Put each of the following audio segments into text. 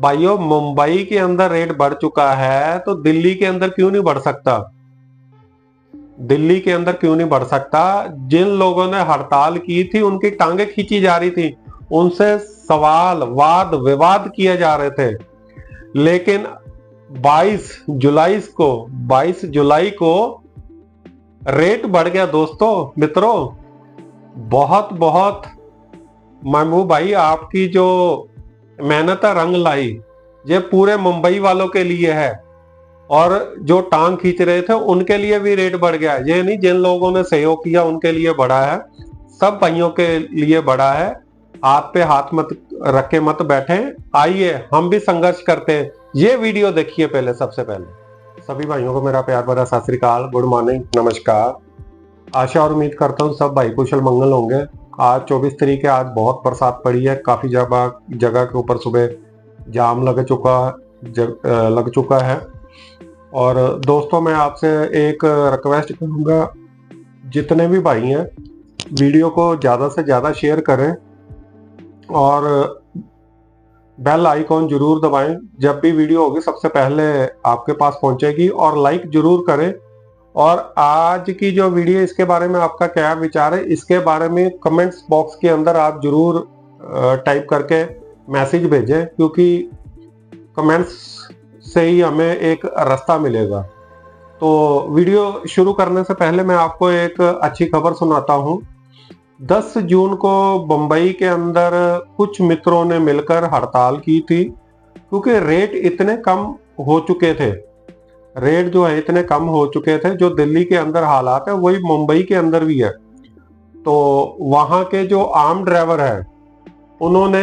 भाइयों, मुंबई के अंदर रेट बढ़ चुका है तो दिल्ली के अंदर क्यों नहीं बढ़ सकता? दिल्ली के अंदर क्यों नहीं बढ़ सकता? जिन लोगों ने हड़ताल की थी उनकी टांगे खींची जा रही थी, उनसे सवाल वाद विवाद किए जा रहे थे। लेकिन 22 जुलाई को 22 जुलाई को रेट बढ़ गया दोस्तों, मित्रों। बहुत बहुत महबूब भाई, आपकी जो मेहनत है रंग लाई। ये पूरे मुंबई वालों के लिए है, और जो टांग खींच रहे थे उनके लिए भी रेट बढ़ गया। ये नहीं जिन लोगों ने सहयोग किया उनके लिए बढ़ा है, सब भाइयों के लिए बढ़ा है। हाथ पे हाथ मत रख के मत बैठे, आइए हम भी संघर्ष करते हैं। ये वीडियो देखिए पहले, सबसे पहले सभी भाइयों को मेरा प्यार भरा सत श्री अकाल, गुड मॉर्निंग, नमस्कार। आशा और उम्मीद करता हूँ सब भाई कुशल मंगल होंगे। आज 24 तारीख है, आज बहुत बरसात पड़ी है, काफी जगह के ऊपर सुबह जाम लग चुका है। और दोस्तों, मैं आपसे एक रिक्वेस्ट करूंगा, जितने भी भाई हैं वीडियो को ज़्यादा से ज़्यादा शेयर करें और बेल आइकॉन जरूर दबाएं। जब भी वीडियो होगी सबसे पहले आपके पास पहुंचेगी, और लाइक जरूर करें। और आज की जो वीडियो, इसके बारे में आपका क्या विचार है, इसके बारे में कमेंट्स बॉक्स के अंदर आप जरूर टाइप करके मैसेज भेजें, क्योंकि कमेंट्स से ही हमें एक रास्ता मिलेगा। तो वीडियो शुरू करने से पहले मैं आपको एक अच्छी खबर सुनाता हूं। 10 जून को बंबई के अंदर कुछ मित्रों ने मिलकर हड़ताल की थी, क्योंकि रेट इतने कम हो चुके थे। रेट जो है इतने कम हो चुके थे, जो दिल्ली के अंदर हालात है वही मुंबई के अंदर भी है। तो वहां के जो आम ड्राइवर है उन्होंने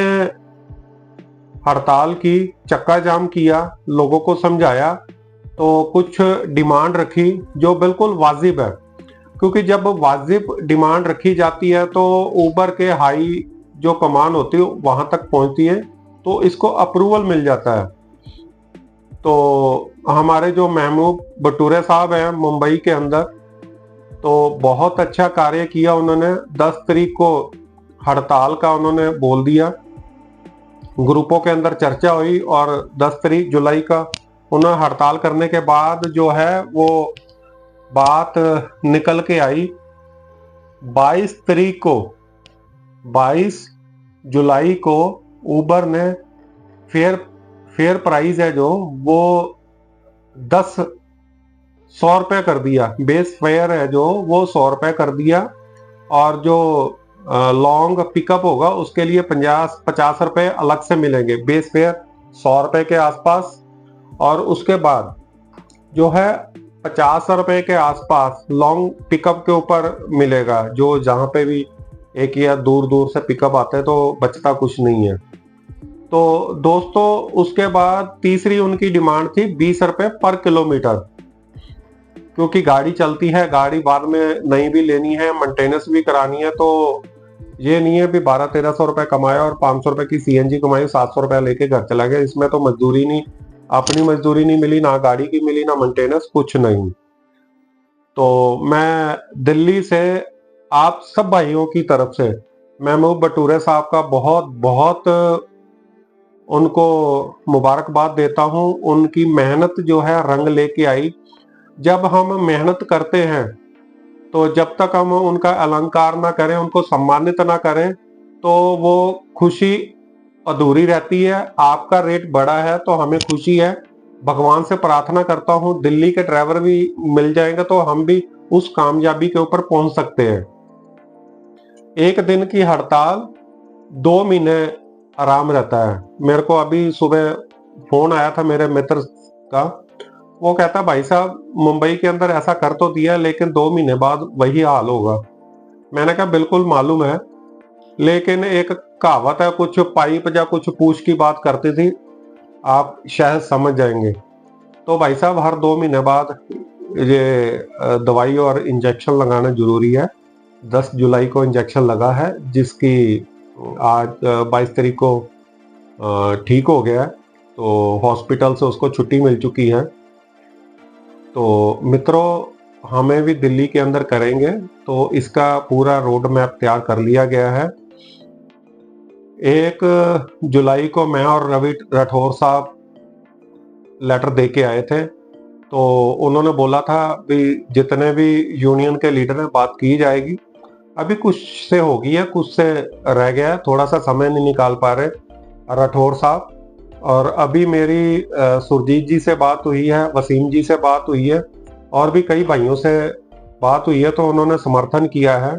हड़ताल की, चक्का जाम किया, लोगों को समझाया, तो कुछ डिमांड रखी जो बिल्कुल वाजिब है। क्योंकि जब वाजिब डिमांड रखी जाती है तो ऊबर के हाई जो कमान होती है वहां तक पहुंचती है, तो इसको अप्रूवल मिल जाता है। तो हमारे जो महबूब बटूरे साहब हैं मुंबई के अंदर, तो बहुत अच्छा कार्य किया उन्होंने। 10 तारीख को हड़ताल का उन्होंने बोल दिया, ग्रुपों के अंदर चर्चा हुई, और 10 तारीख जुलाई का उन्हें हड़ताल करने के बाद जो है वो बात निकल के आई। 22 तारीख को 22 जुलाई को उबर ने फेयर प्राइस है जो वो 100 रुपये कर दिया। बेस फेयर है जो वो 100 रुपये कर दिया, और जो लॉन्ग पिकअप होगा उसके लिए 50 रुपये अलग से मिलेंगे। बेस फेयर 100 रुपये के आसपास, और उसके बाद जो है 50 रुपये के आसपास लॉन्ग पिकअप के ऊपर मिलेगा। जो जहाँ पे भी एक या दूर दूर से पिकअप आते हैं तो बचता कुछ नहीं है। तो दोस्तों, उसके बाद तीसरी उनकी डिमांड थी 20 रुपये पर किलोमीटर, क्योंकि गाड़ी चलती है, गाड़ी बाद में नई भी लेनी है, मेंटेनेंस भी करानी है। तो ये नहीं है भी 1200-1300 रुपये कमाया और 500 रुपये की सीएनजी कमाई, 700 रुपये लेके घर चला गया। इसमें तो मजदूरी नहीं, अपनी मजदूरी नहीं मिली, ना गाड़ी की मिली, ना मेंटेनेंस, कुछ नहीं। तो मैं दिल्ली से आप सब भाइयों की तरफ से महबूब बटूरे साहब का बहुत बहुत उनको मुबारकबाद देता हूं। उनकी मेहनत जो है रंग लेके आई। जब हम मेहनत करते हैं तो जब तक हम उनका अलंकार ना करें, उनको सम्मानित ना करें, तो वो खुशी अधूरी रहती है। आपका रेट बढ़ा है तो हमें खुशी है। भगवान से प्रार्थना करता हूं दिल्ली के ड्राइवर भी मिल जाएंगे तो हम भी उस कामयाबी के ऊपर पहुंच सकते हैं। एक दिन की हड़ताल 2 महीने आराम रहता है। मेरे को अभी सुबह फोन आया था मेरे मित्र का, वो कहता भाई साहब मुंबई के अंदर ऐसा कर तो दिया, लेकिन 2 महीने बाद वही हाल होगा। मैंने कहा बिल्कुल मालूम है, लेकिन एक कहावत है, कुछ पाइप या कुछ पूछ की बात करती थी, आप शायद समझ जाएंगे। तो भाई साहब हर 2 महीने बाद ये दवाई और इंजेक्शन लगाना जरूरी है। 10 जुलाई को इंजेक्शन लगा है, जिसकी आज 22 तारीख को ठीक हो गया है, तो हॉस्पिटल से उसको छुट्टी मिल चुकी है। तो मित्रों, हमें भी दिल्ली के अंदर करेंगे, तो इसका पूरा रोड मैप तैयार कर लिया गया है। 1 जुलाई को मैं और रवि राठौर साहब लेटर दे के आए थे, तो उन्होंने बोला था भी जितने भी यूनियन के लीडर हैं बात की जाएगी। अभी कुछ से हो गई है, कुछ से रह गया है, थोड़ा सा समय नहीं निकाल पा रहे राठौर साहब। और अभी मेरी सुरजीत जी से बात हुई है, वसीम जी से बात हुई है, और भी कई भाइयों से बात हुई है, तो उन्होंने समर्थन किया है।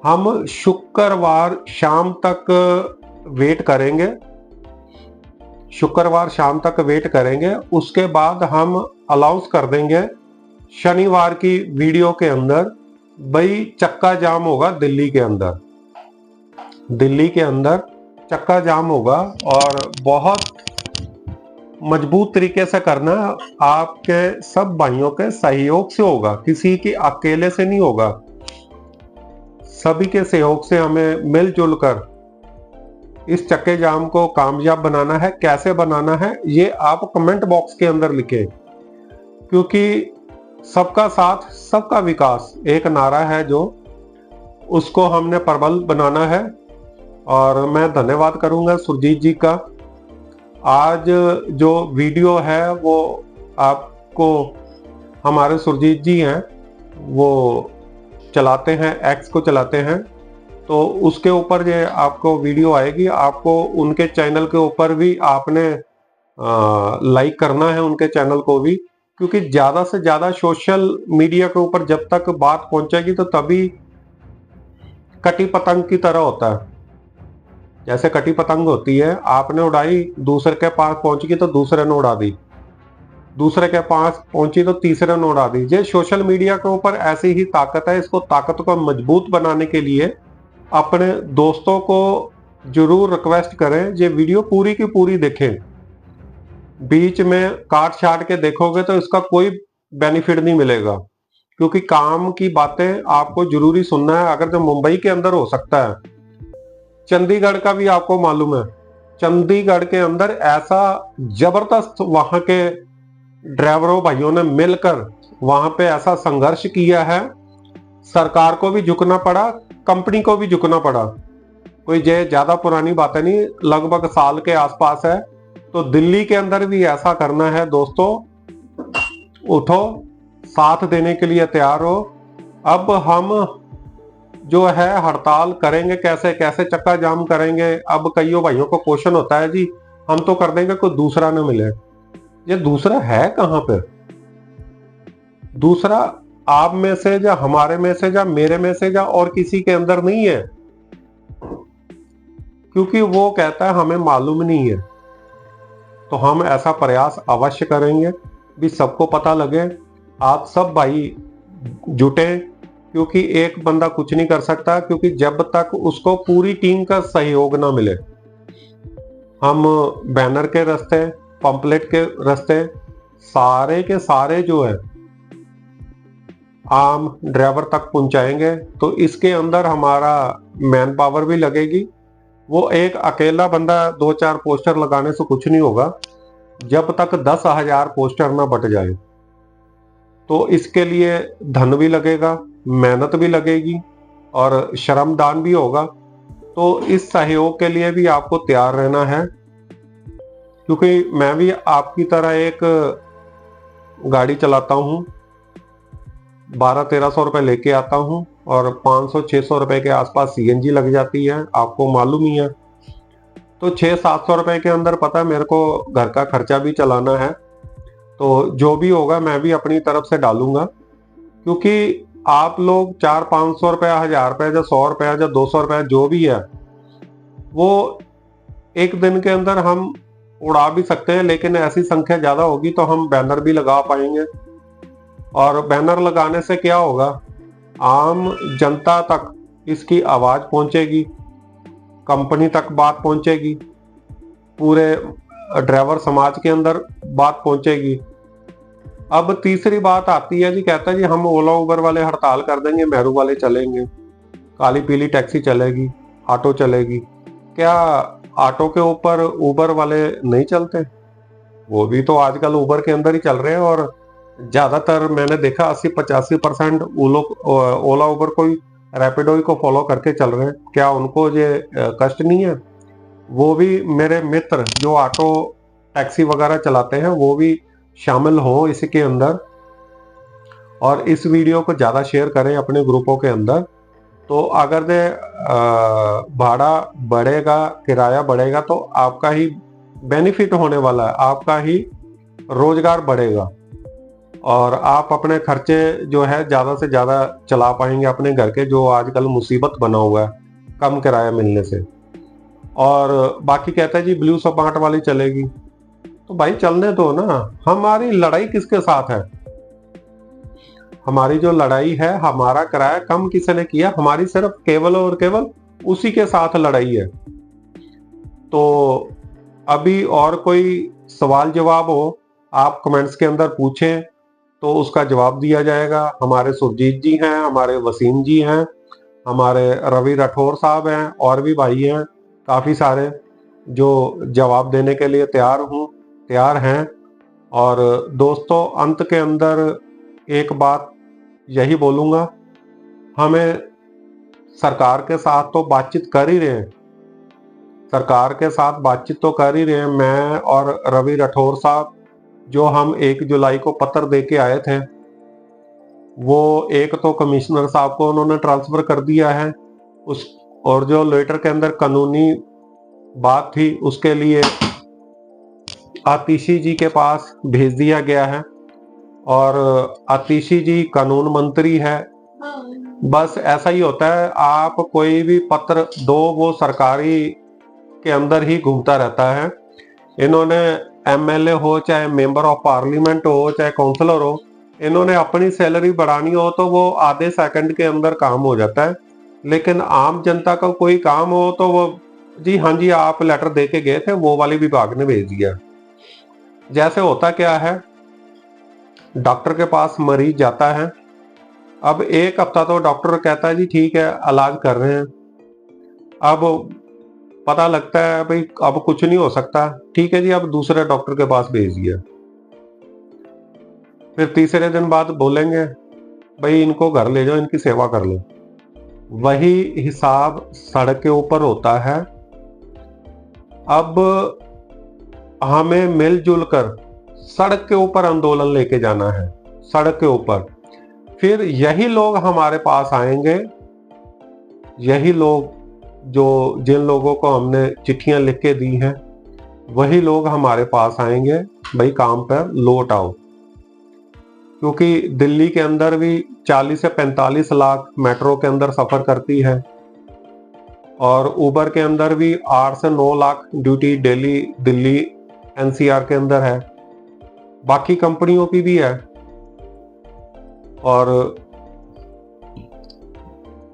हम शुक्रवार शाम तक वेट करेंगे, शुक्रवार शाम तक वेट करेंगे, उसके बाद हम अनाउंस कर देंगे शनिवार की वीडियो के अंदर, भाई चक्का जाम होगा दिल्ली के अंदर, दिल्ली के अंदर चक्का जाम होगा, और बहुत मजबूत तरीके से करना, आपके सब भाइयों के सहयोग से होगा, किसी की अकेले से नहीं होगा, सभी के सहयोग से हमें मिलजुल कर इस चक्के जाम को कामयाब बनाना है। कैसे बनाना है ये आप कमेंट बॉक्स के अंदर लिखें, क्योंकि सबका साथ सबका विकास एक नारा है जो उसको हमने प्रबल बनाना है। और मैं धन्यवाद करूंगा सुरजीत जी का। आज जो वीडियो है वो आपको हमारे सुरजीत जी हैं, वो चलाते हैं, एक्स को चलाते हैं, तो उसके ऊपर ये आपको वीडियो आएगी। आपको उनके चैनल के ऊपर भी आपने लाइक करना है, उनके चैनल को भी, क्योंकि ज्यादा से ज्यादा सोशल मीडिया के ऊपर जब तक बात पहुंचेगी तो तभी कटी पतंग की तरह होता है। जैसे कटी पतंग होती है, आपने उड़ाई, दूसरे के पास पहुंची तो दूसरे ने उड़ा दी, दूसरे के पास पहुंची तो तीसरे ने उड़ा दी। ये सोशल मीडिया के ऊपर ऐसी ही ताकत है। इसको ताकत को मजबूत बनाने के लिए अपने दोस्तों को जरूर रिक्वेस्ट करें, ये वीडियो पूरी की पूरी देखें। बीच में काट छाट के देखोगे तो इसका कोई बेनिफिट नहीं मिलेगा, क्योंकि काम की बातें आपको जरूरी सुनना है। अगर जो मुंबई के अंदर हो सकता है, चंडीगढ़ का भी आपको मालूम है, चंडीगढ़ के अंदर ऐसा जबरदस्त वहां के ड्राइवरों भाइयों ने मिलकर वहां पे ऐसा संघर्ष किया है, सरकार को भी झुकना पड़ा, कंपनी को भी झुकना पड़ा। कोई ये ज्यादा पुरानी बातें नहीं, लगभग साल के आसपास है। तो दिल्ली के अंदर भी ऐसा करना है दोस्तों, उठो, साथ देने के लिए तैयार हो। अब हम जो है हड़ताल करेंगे, कैसे कैसे चक्का जाम करेंगे। अब कईयों भाइयों को क्वेश्चन होता है, जी हम तो कर देंगे, कोई दूसरा न मिले। ये दूसरा है कहां पे? दूसरा आप में से या हमारे में से या मेरे में से या और किसी के अंदर नहीं है, क्योंकि वो कहता है हमें मालूम नहीं है। तो हम ऐसा प्रयास अवश्य करेंगे भी सबको पता लगे, आप सब भाई जुटे, क्योंकि एक बंदा कुछ नहीं कर सकता, क्योंकि जब तक उसको पूरी टीम का सहयोग ना मिले। हम बैनर के रास्ते, पंपलेट के रास्ते, सारे के सारे जो है आम ड्राइवर तक पहुंचाएंगे। तो इसके अंदर हमारा मैन पावर भी लगेगी। वो एक अकेला बंदा 2-4 पोस्टर लगाने से कुछ नहीं होगा, जब तक 10,000 पोस्टर ना बट जाए। तो इसके लिए धन भी लगेगा, मेहनत भी लगेगी और श्रमदान भी होगा। तो इस सहयोग के लिए भी आपको तैयार रहना है, क्योंकि मैं भी आपकी तरह एक गाड़ी चलाता हूँ, 1200-1300 रुपए लेके आता हूँ और 500-600 रुपए के आसपास सीएनजी लग जाती है, आपको मालूम ही है। तो 600-700 रुपए के अंदर पता है मेरे को घर का खर्चा भी चलाना है। तो जो भी होगा मैं भी अपनी तरफ से डालूंगा, क्योंकि आप लोग 400-500 रुपया, 1000 रुपया, या 100 रुपया, या 200 रुपया जो भी है, वो एक दिन के अंदर हम उड़ा भी सकते हैं। लेकिन ऐसी संख्या ज्यादा होगी तो हम बैनर भी लगा पाएंगे, और बैनर लगाने से क्या होगा, आम जनता तक इसकी आवाज पहुंचेगी, कंपनी तक बात पहुंचेगी, पूरे ड्राइवर समाज के अंदर बात पहुंचेगी। अब तीसरी बात आती है जी, कहता है जी हम ओला उबर वाले हड़ताल कर देंगे, मेहरू वाले चलेंगे, काली पीली टैक्सी चलेगी, ऑटो चलेगी। क्या ऑटो के ऊपर उबर वाले नहीं चलते? वो भी तो आजकल उबर के अंदर ही चल रहे हैं, और ज्यादातर मैंने देखा 80-85% ओला उबर को, रैपिडो को फॉलो करके चल रहे हैं। क्या उनको ये कष्ट नहीं है? वो भी मेरे मित्र जो ऑटो टैक्सी वगैरह चलाते हैं वो भी शामिल हों इसके अंदर, और इस वीडियो को ज़्यादा शेयर करें अपने ग्रुपों के अंदर। तो अगर दे भाड़ा बढ़ेगा, किराया बढ़ेगा, तो आपका ही बेनिफिट होने वाला है, आपका ही रोजगार बढ़ेगा और आप अपने खर्चे जो है ज़्यादा से ज़्यादा चला पाएंगे अपने घर के, जो आजकल मुसीबत बना हुआ है कम किराया मिलने से। और बाकी कहता है जी ब्लू स्मार्ट वाली चलेगी, तो भाई चलने दो ना। हमारी लड़ाई किसके साथ है? हमारी जो लड़ाई है, हमारा किराया कम किसी ने किया, हमारी सिर्फ केवल और केवल उसी के साथ लड़ाई है। तो अभी और कोई सवाल जवाब हो आप कमेंट्स के अंदर पूछें तो उसका जवाब दिया जाएगा। हमारे सुरजीत जी हैं, हमारे वसीम जी हैं, हमारे रवि राठौर साहब हैं, और भी भाई हैं काफ़ी सारे जो जवाब देने के लिए तैयार हैं। और दोस्तों अंत के अंदर एक बात यही बोलूँगा, हमें सरकार के साथ तो बातचीत कर ही रहे हैं, सरकार के साथ बातचीत तो कर ही रहे हैं। मैं और रवि राठौर साहब जो हम 1 जुलाई को पत्र दे के आए थे, वो एक तो कमिश्नर साहब को उन्होंने ट्रांसफर कर दिया है उस, और जो लेटर के अंदर कानूनी बात थी उसके लिए आतिशी जी के पास भेज दिया गया है। और आतिशी जी कानून मंत्री है। बस ऐसा ही होता है, आप कोई भी पत्र दो वो सरकारी के अंदर ही घूमता रहता है। इन्होंने एमएलए हो, चाहे मेंबर ऑफ पार्लियामेंट हो, चाहे काउंसलर हो, इन्होंने अपनी सैलरी बढ़ानी हो तो वो आधे सेकंड के अंदर काम हो जाता है। लेकिन आम जनता का कोई काम हो तो वो जी हाँ जी आप लेटर दे के गए थे, वो वाली विभाग ने भेज दिया। जैसे होता क्या है, डॉक्टर के पास मरीज जाता है, अब 1 हफ्ता तो डॉक्टर कहता है जी ठीक है इलाज कर रहे हैं, अब पता लगता है भाई अब कुछ नहीं हो सकता, ठीक है जी अब दूसरे डॉक्टर के पास भेज दिया। फिर तीसरे दिन बाद बोलेंगे भाई इनको घर ले जाओ, इनकी सेवा कर लो। वही हिसाब सड़क के ऊपर होता है। अब हमें मिलजुल कर सड़क के ऊपर आंदोलन लेके जाना है, सड़क के ऊपर। फिर यही लोग हमारे पास आएंगे, यही लोग जो जिन लोगों को हमने चिट्ठियां लिख के दी हैं, वही लोग हमारे पास आएंगे, भाई काम पर लौट आओ। क्योंकि दिल्ली के अंदर भी 40 से 45 लाख मेट्रो के अंदर सफर करती है, और उबर के अंदर भी 8 से 9 lakh duty daily Delhi NCR के अंदर है, बाकी कंपनियों की भी है। और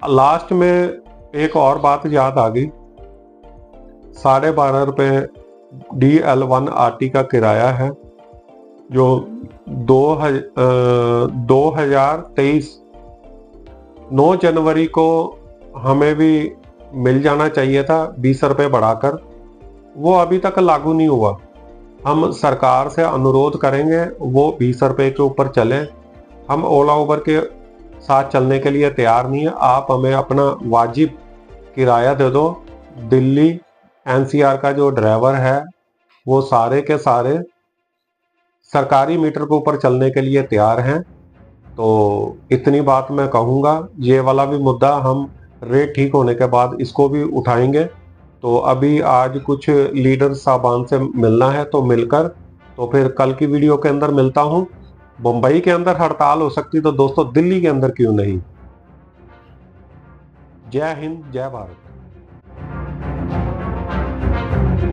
लास्ट में एक और बात याद आ गई, 12.5 रुपये DL1 RT का किराया है, जो 2023 9 जनवरी को हमें भी मिल जाना चाहिए था 20 रुपये बढ़ाकर, वो अभी तक लागू नहीं हुआ। हम सरकार से अनुरोध करेंगे वो 20 रुपये के ऊपर चले। हम ओला उबर के साथ चलने के लिए तैयार नहीं है, आप हमें अपना वाजिब किराया दे दो। दिल्ली एनसीआर का जो ड्राइवर है वो सारे के सारे सरकारी मीटर के ऊपर चलने के लिए तैयार हैं। तो इतनी बात मैं कहूँगा। ये वाला भी मुद्दा हम रेट ठीक होने के बाद इसको भी उठाएंगे। तो अभी आज कुछ लीडर साहबान से मिलना है, तो मिलकर तो फिर कल की वीडियो के अंदर मिलता हूँ। मुंबई के अंदर हड़ताल हो सकती तो दोस्तों दिल्ली के अंदर क्यों नहीं। जय हिंद, जय भारत।